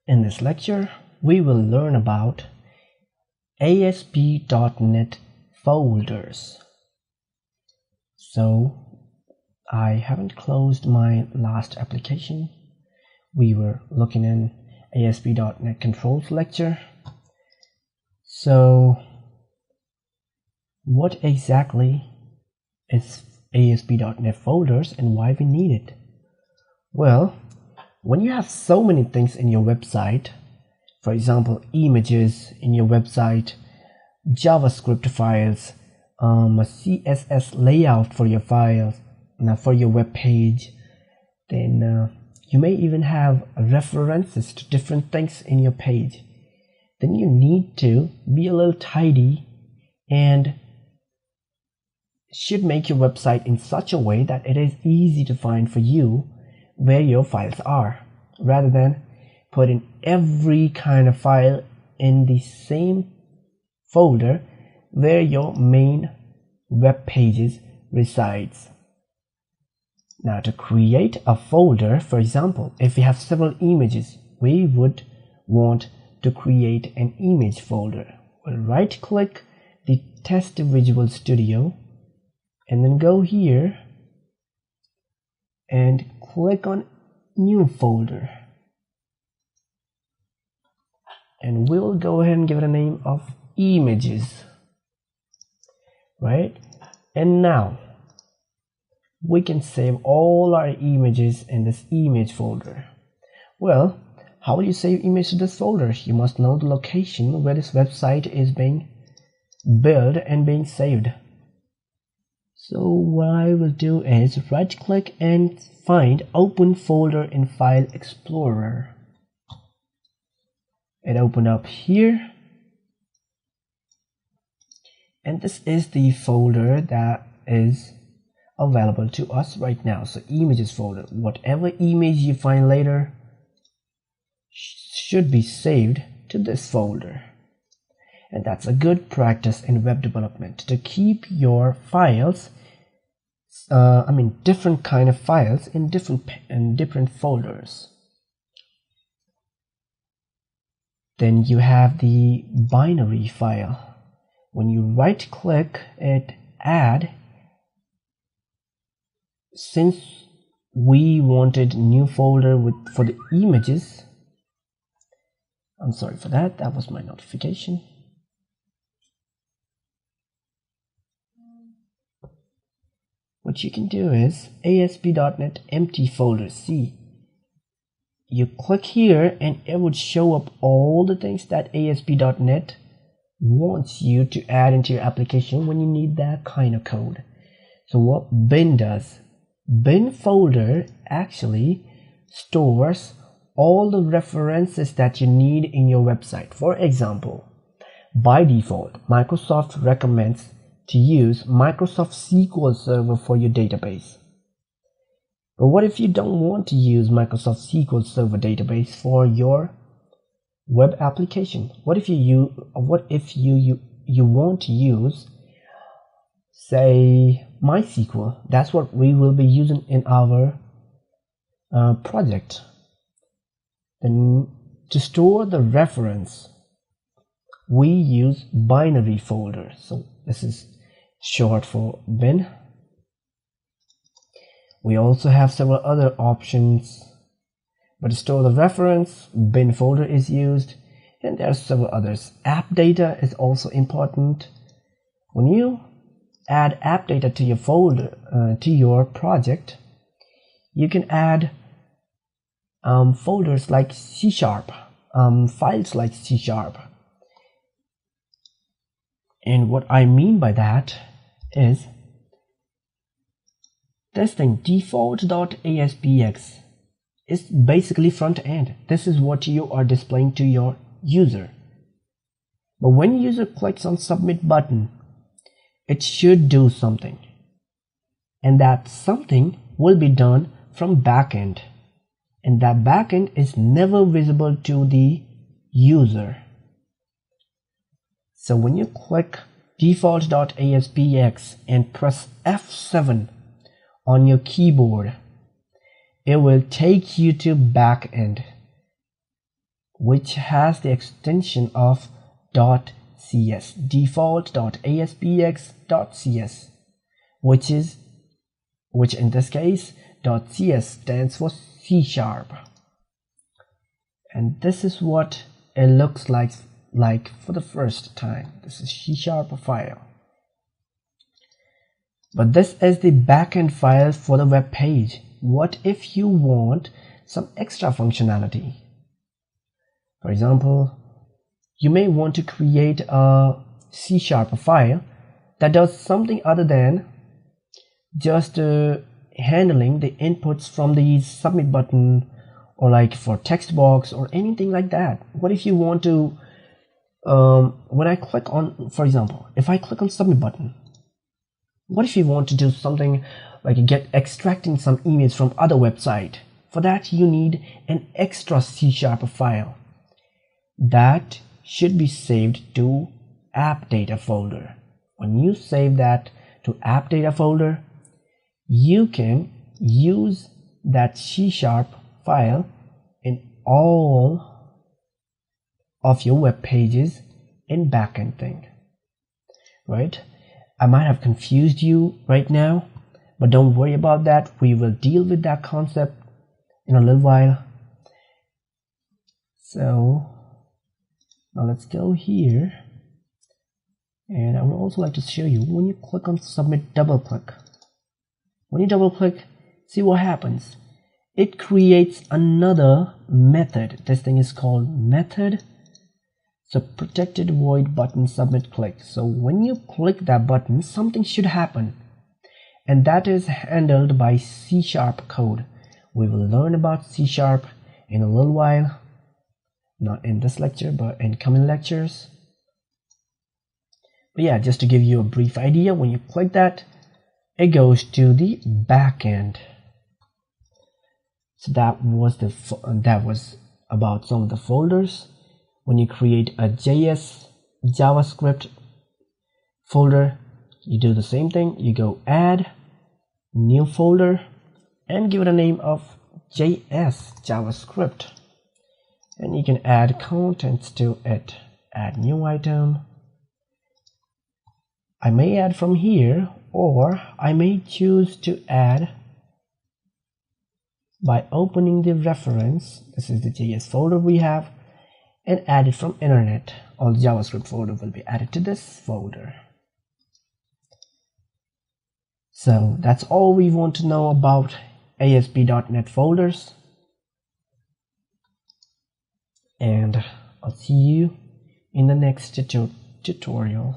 In this lecture, we will learn about ASP.NET folders. So, I haven't closed my last application. We were looking in ASP.NET controls lecture. So, what exactly is ASP.NET folders and why we need it? Well, when you have so many things in your website, for example, images in your website, JavaScript files, a CSS layout for your files, for your web page, then you may even have references to different things in your page. Then you need to be a little tidy and should make your website in such a way that it is easy to find for you where your files are, rather than putting every kind of file in the same folder where your main web pages resides. Now, to create a folder, for example, if we have several images, we would want to create an image folder. We'll right click the test Visual Studio and then go here and click on new folder, and we'll go ahead and give it a name of images, right? And now we can save all our images in this image folder. Well, how will you save image to this folder? You must know the location where this website is being built and being saved. So what I will do is right click and find open folder in File Explorer. It opened up here, and this is the folder that is available to us right now. So images folder, whatever image you find later should be saved to this folder. And that's a good practice in web development, to keep your files, different kind of files in different folders. Then you have the binary file. When you right click it, add, since we wanted new folder for the images, I'm sorry for that, that was my notification. What you can do is ASP.NET empty folder. See, you click here and it would show up all the things that ASP.NET wants you to add into your application when you need that kind of code. So what bin does, bin folder actually stores all the references that you need in your website. For example, by default, Microsoft recommends to use Microsoft SQL Server for your database. But what if you don't want to use Microsoft SQL Server database for your web application? What if you want to use, say, MySQL? That's what we will be using in our project. Then to store the reference, we use binary folder. So this is short for bin. We also have several other options, but to store the reference, bin folder is used, and there are several others. App data is also important. When you add app data to your folder, to your project, you can add folders like C#, files like C#. And what I mean by that is this thing, default.aspx, is basically front end. This is what you are displaying to your user. But when user clicks on submit button, it should do something. And that something will be done from backend. And that backend is never visible to the user. So when you click default.aspx and press F7 on your keyboard, it will take you to backend. which has the extension of .cs, default.aspx.cs, which in this case .cs stands for C#. And this is what it looks like for the first time. This is C# file. But this is the backend file for the web page. What if you want some extra functionality? For example, you may want to create a C# file that does something other than just handling the inputs from the submit button, or like for text box or anything like that. What if you want to, when I click on, for example, if I click on submit button, what if you want to do something like extracting some emails from other website? For that you need an extra C# file that should be saved to app data folder. When you save that to app data folder, you can use that C# file in all of your web pages in backend thing, right? I might have confused you right now, but don't worry about that. We will deal with that concept in a little while. So now let's go here, and I would also like to show you when you click on submit, double click. When you double click, see what happens. It creates another method. This thing is called method. So protected void button submit click. So when you click that button, something should happen, and that is handled by C# code. We will learn about C# in a little while, not in this lecture but in coming lectures. But yeah, just to give you a brief idea, when you click that, it goes to the backend. So that was about some of the folders. When you create a JavaScript folder, you do the same thing. You go add new folder and give it a name of JS JavaScript, and you can add contents to it. Add new item. I may add from here, or I may choose to add by opening the reference. This is the JS folder we have, and add it from internet. All JavaScript folder will be added to this folder. So that's all we want to know about ASP.NET folders, and I'll see you in the next tutorial.